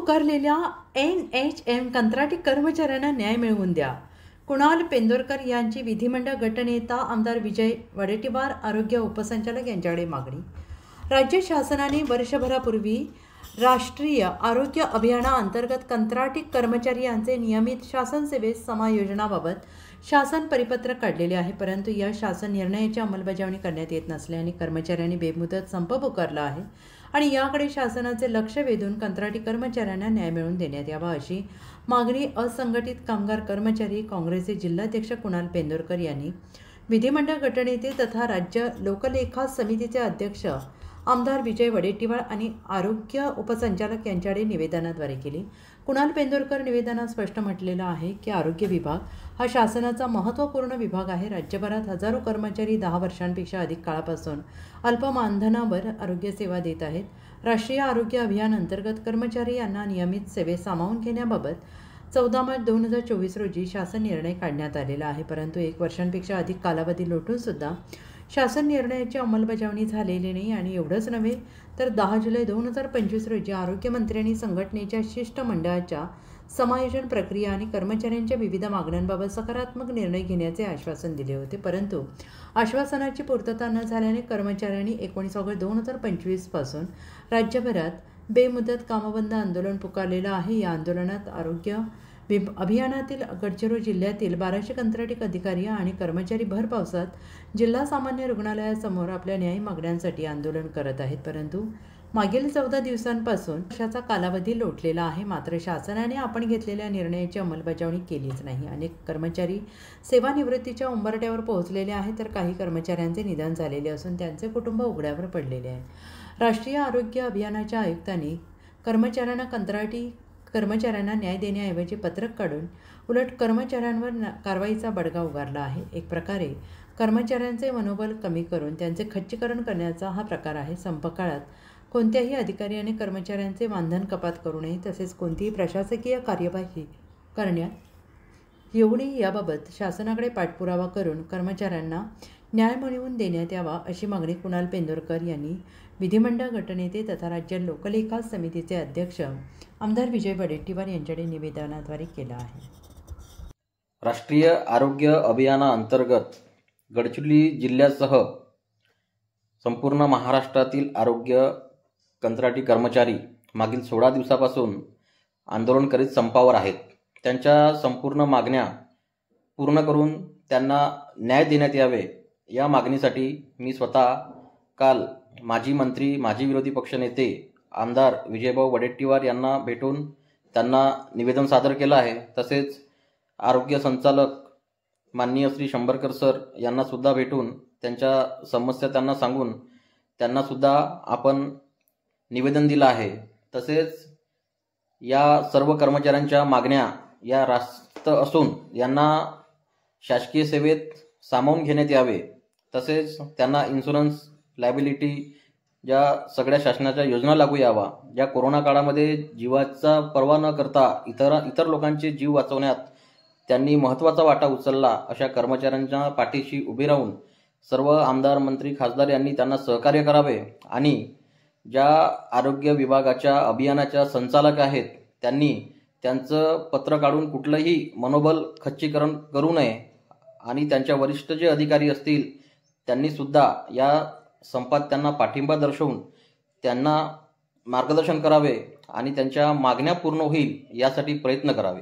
पुकारलेल्या NHM कंत्राटी कर्मचाऱ्यांना न्याय मिळवून द्या. कुणाल पेंदोरकर यांची विधिमंडळ गटनेता आमदार विजय वडेट्टीवार आरोग्य उपसंचालक यांच्याकडे मागणी. राज्य शासनाने वर्षभरापूर्वी राष्ट्रीय आरोग्य अभियानाअंतर्गत कंत्राटी कर्मचारी यांचे नियमित शासन सेवेत समायोजनाबाबत शासन परिपत्रक काढलेले आहे, परंतु या शासन निर्णयाची अंमलबजावणी करण्यात येत नसल्याने कर्मचाऱ्यांनी बेमुदत संप पुकारला आहे आणि याकडे शासनाचे लक्ष वेधून कंत्राटी कर्मचाऱ्यांना न्याय मिळवून देण्यात यावा अशी मागणी असंघटित कामगार कर्मचारी काँग्रेसचे जिल्हाध्यक्ष कुणाल पेंदोरकर यांनी विधिमंडळ गटनेते तथा राज्य लोकलेखा समितीचे अध्यक्ष आमदार विजय वडेट्टीवार आणि आरोग्य उपसंचालक यांच्याकडे निवेदनाद्वारे केली. कुणाल पेंदोरकर निवेदनात स्पष्ट म्हटलेलं आहे की आरोग्य विभाग हा शासनाचा महत्त्वपूर्ण विभाग आहे. राज्यभरात हजारो कर्मचारी 10 वर्षांपेक्षा अधिक काळापासून अल्प मानधनावर आरोग्य सेवा देत आहेत. राष्ट्रीय आरोग्य अभियान अंतर्गत कर्मचारी यांना नियमित सेवेत सामावून घेण्याबाबत 14 मार्च 2024 रोजी शासन निर्णय काढण्यात आलेला आहे, परंतु 1 वर्षांपेक्षा अधिक कालावधी लोटून सुद्धा शासन निर्णयाची अंमलबजावणी झालेली नाही. आणि एवढंच नव्हे तर 10 जुलै 2025 रोजी आरोग्यमंत्र्यांनी संघटनेच्या शिष्टमंडळाच्या समायोजन प्रक्रिया आणि कर्मचाऱ्यांच्या विविध मागण्यांबाबत सकारात्मक निर्णय घेण्याचे आश्वासन दिले होते, परंतु आश्वासनाची पूर्तता न झाल्याने कर्मचाऱ्यांनी 19 ऑगस्ट 2025 पासून राज्यभरात बेमुदत कामबंद आंदोलन पुकारलेलं आहे. या आंदोलनात आरोग्य अभियानातील गडचिरोली जिल्ह्यातील 1200 कंत्राटी अधिकारी आणि कर्मचारी भर पावसात जिल्हा सामान्य रुग्णालयासमोर आपल्या न्याय मागण्यांसाठी आंदोलन करत आहेत, परंतु मागील 14 दिवसांपासून वर्षाचा कालावधी लोटलेला आहे, मात्र शासनाने आपण घेतलेल्या निर्णयाची अंमलबजावणी केलीच नाही. अनेक कर्मचारी सेवानिवृत्तीच्या उंबरठ्यावर पोहोचलेले आहेत, तर काही कर्मचाऱ्यांचे निधन झालेले असून त्यांचे कुटुंब उघड्यावर पडलेले आहे. राष्ट्रीय आरोग्य अभियानाच्या आयुक्तांनी कर्मचाऱ्यांना कंत्राटी कर्मचाऱ्यांना न्याय देण्याऐवजी पत्रक काढून उलट कर्मचाऱ्यांवर कारवाईचा बडगा उगारला आहे. एक प्रकारे कर्मचाऱ्यांचे मनोबल कमी करून त्यांचे खच्चीकरण करण्याचा हा प्रकार आहे. संप काळात कोणत्याही अधिकारी आणि कर्मचाऱ्यांचे मानधन कपात करू नये, तसेच कोणतीही प्रशासकीय कार्यवाही करण्यात येऊ नये याबाबत शासनाकडे पाठपुरावा करून कर्मचाऱ्यांना न्याय मिळवून देण्यात यावा अशी मागणी कुणाल पेंदोरकर यांनी विधिमंडळ गटनेते तथा राज्य लोकलेखा समितीचे अध्यक्ष आमदार विजय वडेट्टीवार यांच्याकडे निवेदनाद्वारे केला आहे. राष्ट्रीय आरोग्य अभियानाअंतर्गत गडचिरोली जिल्ह्यासह संपूर्ण महाराष्ट्रातील आरोग्य कंत्राटी कर्मचारी मागील 16 दिवसापासून आंदोलन करीत संपावर आहेत. त्यांच्या संपूर्ण मागण्या पूर्ण करून त्यांना न्याय देण्यात यावे या मागणीसाठी मी स्वतः काल माजी मंत्री माजी विरोधी पक्षनेते आमदार विजयभाऊ वडेट्टीवार यांना भेटून त्यांना निवेदन सादर केलं आहे. तसेच आरोग्य संचालक माननीय श्री शंभरकर सर यांना सुद्धा भेटून त्यांच्या समस्या त्यांना सांगून त्यांना सुद्धा आपण निवेदन दिलं आहे. तसेच या सर्व कर्मचाऱ्यांच्या मागण्या या रास्त असून यांना शासकीय सेवेत सामावून घेण्यात यावे, तसेच त्यांना इन्शुरन्स लायबिलिटी ज्या सगळ्या शासनाच्या योजना लागू यावा. या कोरोना काळामध्ये जीवाचा पर्वा न करता इतर लोकांचे जीव वाचवण्यात त्यांनी महत्त्वाचा वाटा उचलला. अशा कर्मचाऱ्यांच्या पाठीशी उभे राहून सर्व आमदार मंत्री खासदार यांनी त्यांना सहकार्य करावे आणि ज्या आरोग्य विभागाच्या अभियानाच्या संचालक आहेत त्यांनी त्यांचं पत्र काढून कुठलंही मनोबल खच्चीकरण करू नये आणि त्यांच्या वरिष्ठ जे अधिकारी असतील त्यांनी सुद्धा या संपात त्यांना पाठिंबा दर्शवून त्यांना मार्गदर्शन करावे आणि त्यांच्या मागण्या पूर्ण होईल यासाठी प्रयत्न करावे.